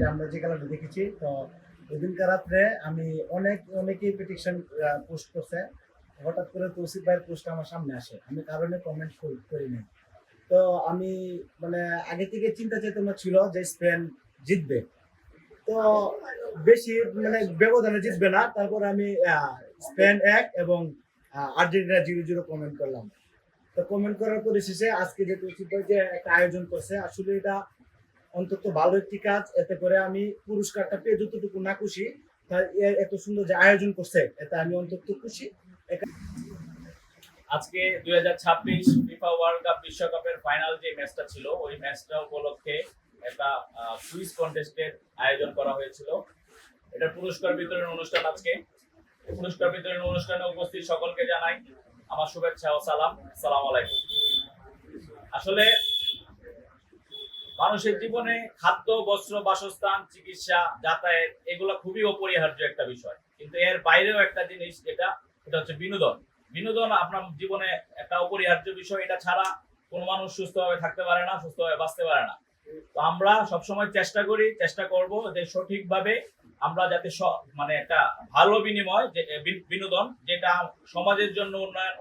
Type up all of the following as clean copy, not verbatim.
যে আমরা যে খেলাটা দেখেছি। তো ওইদিনকার রাত্রে আমি অনেকেই পিটিশন পোস্ট করছে। হঠাৎ করে তৌসিফ ভাইয়ের পোস্ট আমার সামনে আসে, আমি কারণে কমেন্ট করিনি। তো আমি মানে আগে থেকে চিন্তা চেতনা ছিল যে স্পেন জিতবে। তো বেশি মানে ব্যবধানে জিতবে না, তারপর আমি স্পেন 1 এবং আর্জেন্টিনা 0-0 কমেন্ট করলাম। তো কমেন্ট করার পরে শেষে আজকে যে তৌসিফ ভাই যে একটা আয়োজন করছে, আসলে এটা অন্তত ভালো একটি কাজ। এতে করে আমি পুরস্কারটা পেয়ে যতটুকু না খুশি, তার এত সুন্দর যে আয়োজন করছে এতে আমি অন্তত খুশি। আজকে 2026 ফিফা ওয়ার্ল্ড কাপ বিশ্বকাপের ফাইনাল যে ম্যাচটা ছিল, ওই ম্যাচটা উপলক্ষে একটা কুইজ কন্টেস্টের আয়োজন করা হয়েছিল। এটা পুরস্কার বিতরণ অনুষ্ঠান। আজকে পুরস্কার বিতরণ অনুষ্ঠানে উপস্থিত সকলকে জানাই আমার শুভেচ্ছা ও সালাম। আসসালামু আলাইকুম। আসলে মানুষের জীবনে খাদ্য, বস্ত্র, বাসস্থান, চিকিৎসা, যাতায়াত এগুলো খুবই অপরিহার্য একটা বিষয়, কিন্তু এর বাইরেও একটা জিনিস এটা হচ্ছে বিনোদন। বিনোদন আপনার জীবনে একটা অপরিহার্য বিষয়। এটা ছাড়া কোনো মানুষ সুস্থভাবে থাকতে পারে না, সুস্থভাবে বাঁচতে পারে না। তো আমরা সবসময় চেষ্টা করব যে সঠিকভাবে আমরা যাতে মানে একটা ভালো বিনিময়, যে বিনোদন যেটা সমাজের জন্য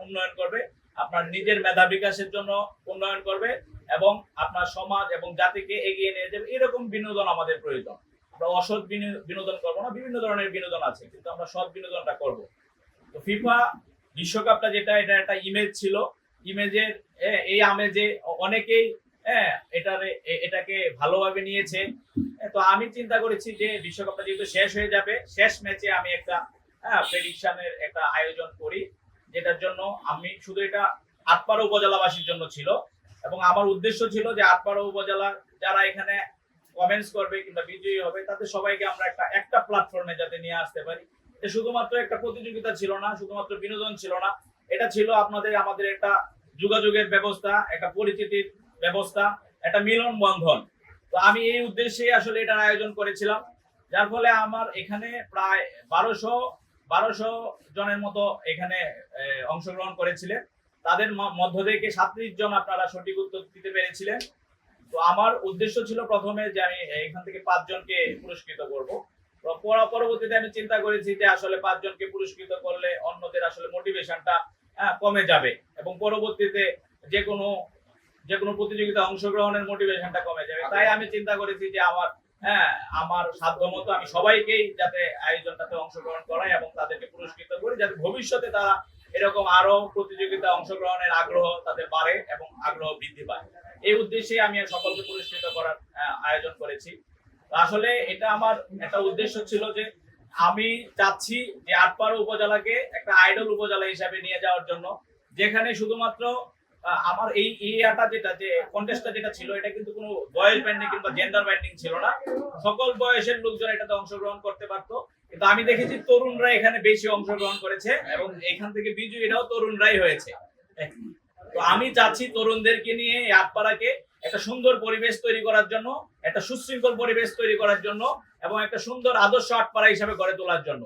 উন্নয়ন করবে, আপনার নিজের মেধা বিকাশের জন্য উন্নয়ন করবে এবং আপনার সমাজ এবং জাতিকে এগিয়ে নিয়ে যাবে, এরকম বিনোদন আমাদের প্রয়োজন। আমরা অসৎ বিনোদন করবো না। বিভিন্ন ধরনের বিনোদন আছে, কিন্তু আমরা সৎ বিনোদনটা করব। তো ফিফা বিশ্বকাপটা যেটা, এটা একটা ইমেজ ছিল। ইমেজের এই আমেজে অনেকেই এটাকে ভালোভাবে নিয়েছে। তো আমি চিন্তা করেছি যে বিশ্বকাপটা যেহেতু শেষ হয়ে যাবে, শেষ ম্যাচে আমি একটা প্রেডিকশনের একটা আয়োজন করি, যেটার জন্য আমি শুধু এটা আটপাড়া উপজেলাবাসীর জন্য ছিল, এবং আমার উদ্দেশ্য ছিল যে আটপাড়া উপজেলা যারা এখানে কমেন্টস করবে কিংবা বিজয়ী হবে, তাদের সবাইকে আমরা একটা প্ল্যাটফর্মে যাতে নিয়ে আসতে পারি। শুধুমাত্র একটা প্রতিযোগিতা ছিল না, শুধুমাত্র বিনোদন ছিল না, এটা ছিল আমাদের একটা যোগাযোগের ব্যবস্থা, একটা পরিচিতির ব্যবস্থা, একটা মিলন বন্ধন। তো আমি এই উদ্দেশ্যে আসলে এটার আয়োজন করেছিলাম, যার ফলে আমার এখানে প্রায় 1200 জনের মতো এখানে অংশগ্রহণ করেছিলেন। তাদের মধ্য থেকে 37 জন আপনারা সঠিক উত্তর দিতে পেরেছিলেন। তো আমার উদ্দেশ্য ছিল প্রথমে যে আমি এখান থেকে 5 জনকে পুরস্কৃত করব। পরবর্তীতে আমি চিন্তা করেছি যে আসলে 5 জনকে পুরস্কৃত করলে অন্যদের আসলে মোটিভেশনটা কমে যাবে, এবং পরবর্তীতে যে কোনো প্রতিযোগিতা অংশগ্রহণের মোটিভেশনটা কমে যাবে। তাই আমি চিন্তা করেছি যে আমার সাধ্যমতো আমি সবাইকেই যাতে আয়োজনটাতে অংশগ্রহণ করাই এবং তাদেরকে পুরস্কৃত করি, যাতে ভবিষ্যতে তারা এরকম আরো প্রতিযোগিতা অংশগ্রহণের আগ্রহ তাদের বাড়ে এবং আগ্রহ বৃদ্ধি পায়। এই উদ্দেশ্যে আমি সকলকে পুরস্কৃত করার আয়োজন করেছি। আসলে এটা আমার একটা উদ্দেশ্য ছিল যে আমি চাচ্ছি যে আটপাড়া উপজেলাকে একটা আইডল উপজেলা হিসাবে নিয়ে যাওয়ার জন্য, যেখানে শুধুমাত্র আমার এই যেটা যে কন্টেস্টটা যেটা ছিল, এটা কিন্তু কোনো বয়স ব্যান্ডিং কিংবা জেন্ডার ব্যান্ডিং ছিল না। সকল বয়সের লোকজন এটাতে অংশগ্রহণ করতে পারতো, কিন্তু আমি দেখেছি তরুণরা এখানে বেশি অংশগ্রহণ করেছে এবং এখান থেকে বিজয়ীরাও তরুণরাই হয়েছে। তো আমি চাচ্ছি তরুণদেরকে নিয়ে আটপাড়াকে একটা সুন্দর পরিবেশ তৈরি করার জন্য, একটা সুশৃঙ্খল পরিবেশ তৈরি করার জন্য এবং একটা সুন্দর আদর্শ আটপাড়া হিসাবে গড়ে তোলার জন্য।